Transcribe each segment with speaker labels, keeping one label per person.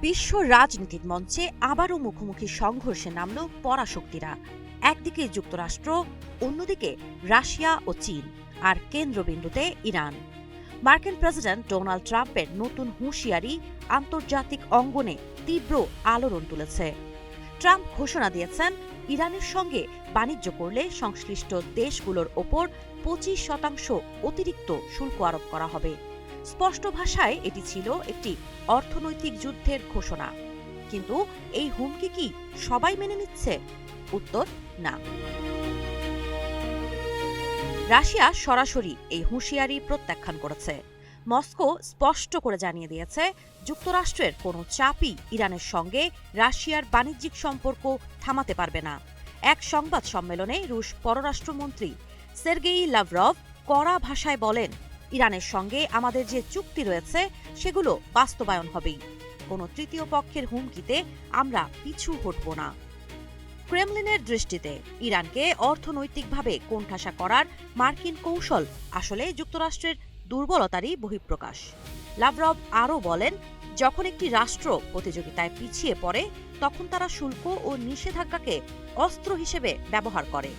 Speaker 1: বিশ্ব রাজনীতির মঞ্চে আবারও মুখোমুখি সংঘর্ষে নামল পরাশক্তিরা। একদিকে যুক্তরাষ্ট্র, অন্যদিকে রাশিয়া ও চীন, আর কেন্দ্রবিন্দুতে ইরান। মার্কিন প্রেসিডেন্ট ডোনাল্ড ট্রাম্পের নতুন হুঁশিয়ারি আন্তর্জাতিক অঙ্গনে তীব্র আলোড়ন তুলেছে। ট্রাম্প ঘোষণা দিয়েছেন, ইরানের সঙ্গে বাণিজ্য করলে সংশ্লিষ্ট দেশগুলোর ওপর 25% অতিরিক্ত শুল্ক আরোপ করা হবে। স্পষ্ট ভাষায় এটি ছিল একটি অর্থনৈতিক যুদ্ধের ঘোষণা। কিন্তু এই হুমকি কি সবাই মেনে নিচ্ছে? উত্তর না। রাশিয়া সরাসরি এই হুঁশিয়ারি প্রত্যাখ্যান করেছে। মস্কো স্পষ্ট করে জানিয়ে দিয়েছে, যুক্তরাষ্ট্রের কোনো চাপই ইরানের সঙ্গে রাশিয়ার বাণিজ্যিক সম্পর্ক থামাতে পারবে না। এক সংবাদ সম্মেলনে রুশ পররাষ্ট্রমন্ত্রী সের্গেই লাভরভ কড়া ভাষায় বলেন, ইরানের সঙ্গে আমাদের যে চুক্তি রয়েছে সেগুলো বাস্তবায়ন হবেই। কোনো তৃতীয় পক্ষের হুমকিতে আমরা পিছু হটব না। ক্রেমলিনের দৃষ্টিতে ইরানকে অর্থনৈতিকভাবে কোণঠাসা করার মার্কিন কৌশল আসলে যুক্তরাষ্ট্রের দুর্বলতারই বহিঃপ্রকাশ। লাভরভ আরও বলেন, যখন একটি রাষ্ট্র প্রতিযোগিতায় পিছিয়ে পড়ে তখন তারা শুল্ক ও নিষেধাজ্ঞাকে অস্ত্র হিসেবে ব্যবহার করে।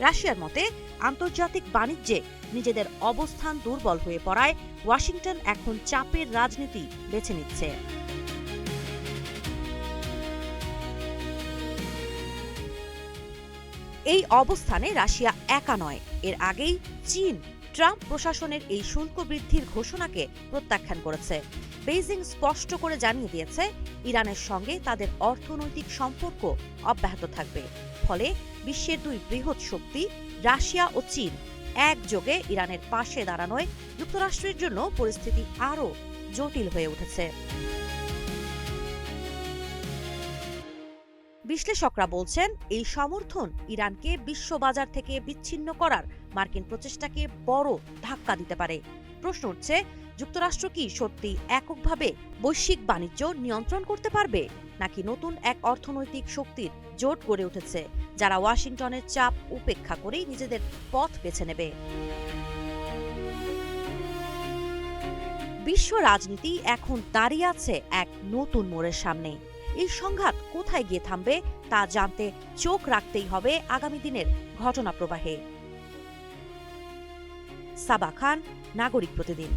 Speaker 1: রাশিয়ার মতে, আন্তর্জাতিক বাণিজ্যে নিজেদের অবস্থান দুর্বল হয়ে পড়ায় ওয়াশিংটন এখন চাপের রাজনীতি বেছে নিচ্ছে। এই অবস্থানে রাশিয়া একা নয়। এর আগেই চীন ট্রাম্প প্রশাসনের এই শুল্ক বৃদ্ধির ঘোষণাকে প্রত্যাখ্যান করেছে। বেইজিং স্পষ্ট করে জানিয়ে দিয়েছে, ইরানের সঙ্গে তাদের অর্থনৈতিক সম্পর্ক অব্যাহত থাকবে। ফলে বিশ্বের দুই বৃহৎ শক্তি রাশিয়া ও চীন একযোগে ইরানের পাশে দাঁড়ানোয় যুক্তরাষ্ট্রের জন্য পরিস্থিতি আরও জটিল হয়ে উঠেছে। বিশ্লেষকরা বলছেন, এই সমর্থন ইরানকে বিশ্ববাজার থেকে বিচ্ছিন্ন করার মার্কিন প্রচেষ্টাকে বড় ধাক্কা দিতে পারে। প্রশ্ন উঠছে, যুক্তরাষ্ট্র কি সত্যি এককভাবে বৈশ্বিক বাণিজ্য নিয়ন্ত্রণ করতে পারবে, নাকি নতুন এক অর্থনৈতিক শক্তির জোট গড়ে উঠেছে যারা ওয়াশিংটনের চাপ উপেক্ষা করেই নিজেদের পথ বেছে নেবে? বিশ্ব রাজনীতি এখন দাঁড়িয়ে আছে এক নতুন মোড়ের সামনে। এই সংঘাত কোথায় গিয়ে থামবে তা জানতে চোখ রাখতেই হবে আগামী দিনের ঘটনা প্রবাহে। সাবা খান, নাগরিক প্রতিদিন।